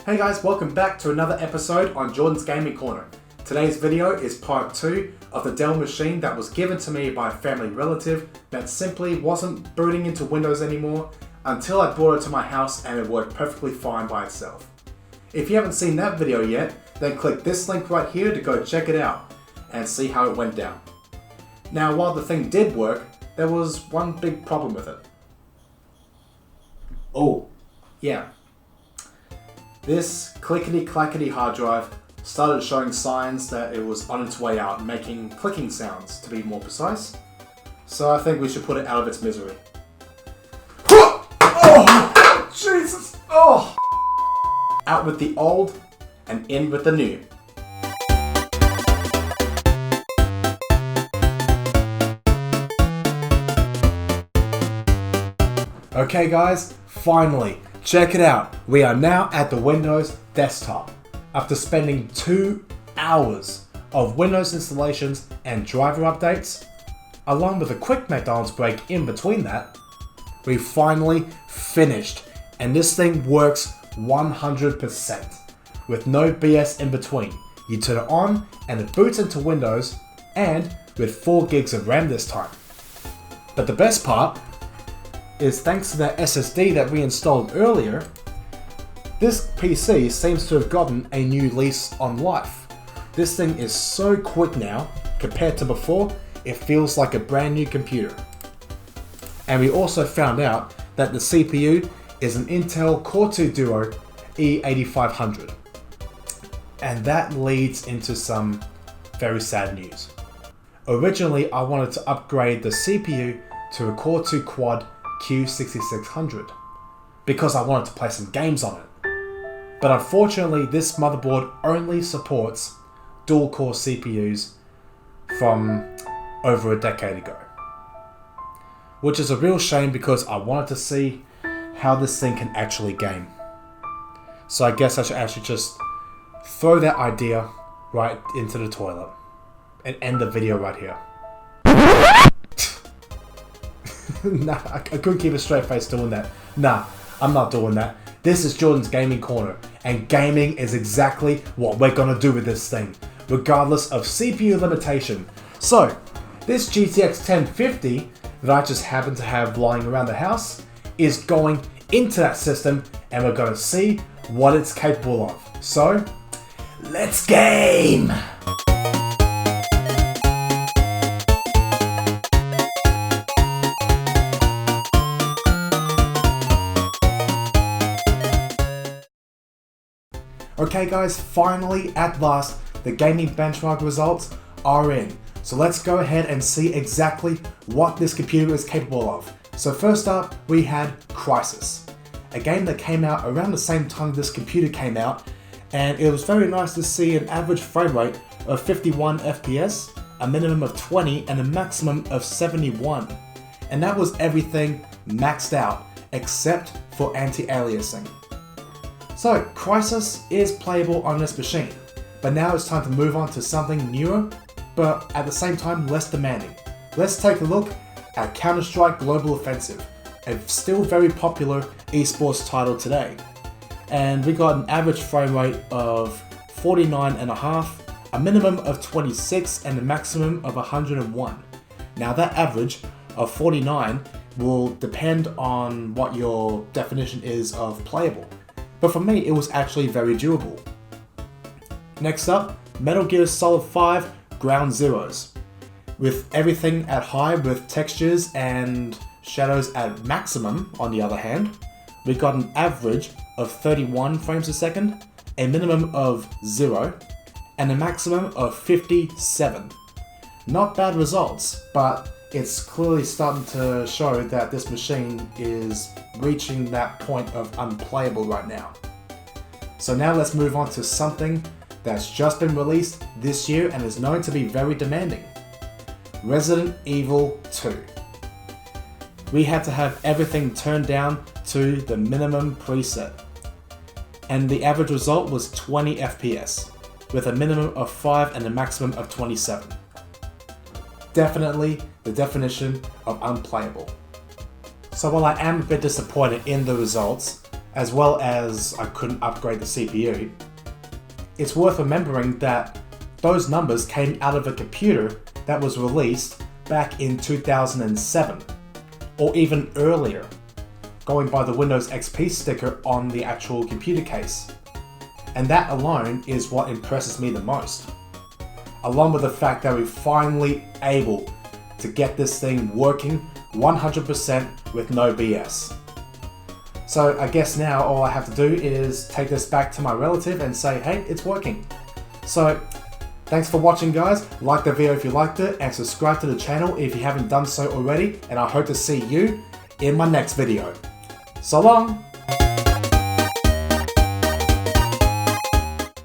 Hey guys, welcome back to another episode on Jordan's Gaming Corner. Today's video is part 2 of the Dell machine that was given to me by a family relative that simply wasn't booting into Windows anymore until I brought it to my house and it worked perfectly fine by itself. If you haven't seen that video yet, then click this link right here to go check it out and see how it went down. Now, while the thing did work, there was one big problem with it. Oh, yeah. This clickety-clackety hard drive started showing signs that it was on its way out, making clicking sounds to be more precise. So I think we should put it out of its misery. Oh, Jesus! Oh! Out with the old and in with the new. Okay guys, finally, check it out. We are now at the Windows desktop. After spending 2 hours of Windows installations and driver updates, along with a quick McDonald's break in between that, we finally finished. And this thing works 100%, with no BS in between. You turn it on and it boots into Windows, and with 4 gigs of RAM this time. But the best part is, thanks to that SSD that we installed earlier, this PC seems to have gotten a new lease on life. This thing is so quick now, compared to before, it feels like a brand new computer. And we also found out that the CPU is an Intel Core 2 Duo E8500. And that leads into some very sad news. Originally, I wanted to upgrade the CPU to a Core 2 Quad Q6600 because I wanted to play some games on it. But unfortunately, this motherboard only supports dual-core CPUs from over a decade ago. Which is a real shame because I wanted to see how this thing can actually game. So I guess I should actually just throw that idea right into the toilet and end the video right here. Nah, I couldn't keep a straight face doing that. Nah, I'm not doing that. This is Jordan's Gaming Corner, and gaming is exactly what we're gonna do with this thing, regardless of CPU limitation. So, this GTX 1050 that I just happen to have lying around the house is going into that system, and we're gonna see what it's capable of. So, let's game! Okay guys, finally, at last, the gaming benchmark results are in. So let's go ahead and see exactly what this computer is capable of. So first up, we had Crysis, a game that came out around the same time this computer came out, and it was very nice to see an average frame rate of 51 FPS, a minimum of 20, and a maximum of 71. And that was everything maxed out, except for anti-aliasing. So, Crysis is playable on this machine, but now it's time to move on to something newer, but at the same time less demanding. Let's take a look at Counter-Strike Global Offensive, a still very popular esports title today. And we got an average frame rate of 49.5, a minimum of 26, and a maximum of 101. Now that average of 49 will depend on what your definition is of playable. But for me, it was actually very doable. Next up, Metal Gear Solid 5 Ground Zeroes. With everything at high with textures and shadows at maximum, on the other hand, we got an average of 31 frames a second, a minimum of 0, and a maximum of 57. Not bad results, but it's clearly starting to show that this machine is reaching that point of unplayable right now. So now let's move on to something that's just been released this year and is known to be very demanding. Resident Evil 2. We had to have everything turned down to the minimum preset. And the average result was 20 FPS, with a minimum of 5 and a maximum of 27. Definitely the definition of unplayable. So while I am a bit disappointed in the results, as well as I couldn't upgrade the CPU, it's worth remembering that those numbers came out of a computer that was released back in 2007, or even earlier, going by the Windows XP sticker on the actual computer case. And that alone is what impresses me the most, along with the fact that we're finally able to get this thing working 100% with no BS. So I guess now all I have to do is take this back to my relative and say, hey, it's working. So thanks for watching, guys. Like the video if you liked it, and subscribe to the channel if you haven't done so already, and I hope to see you in my next video. So long!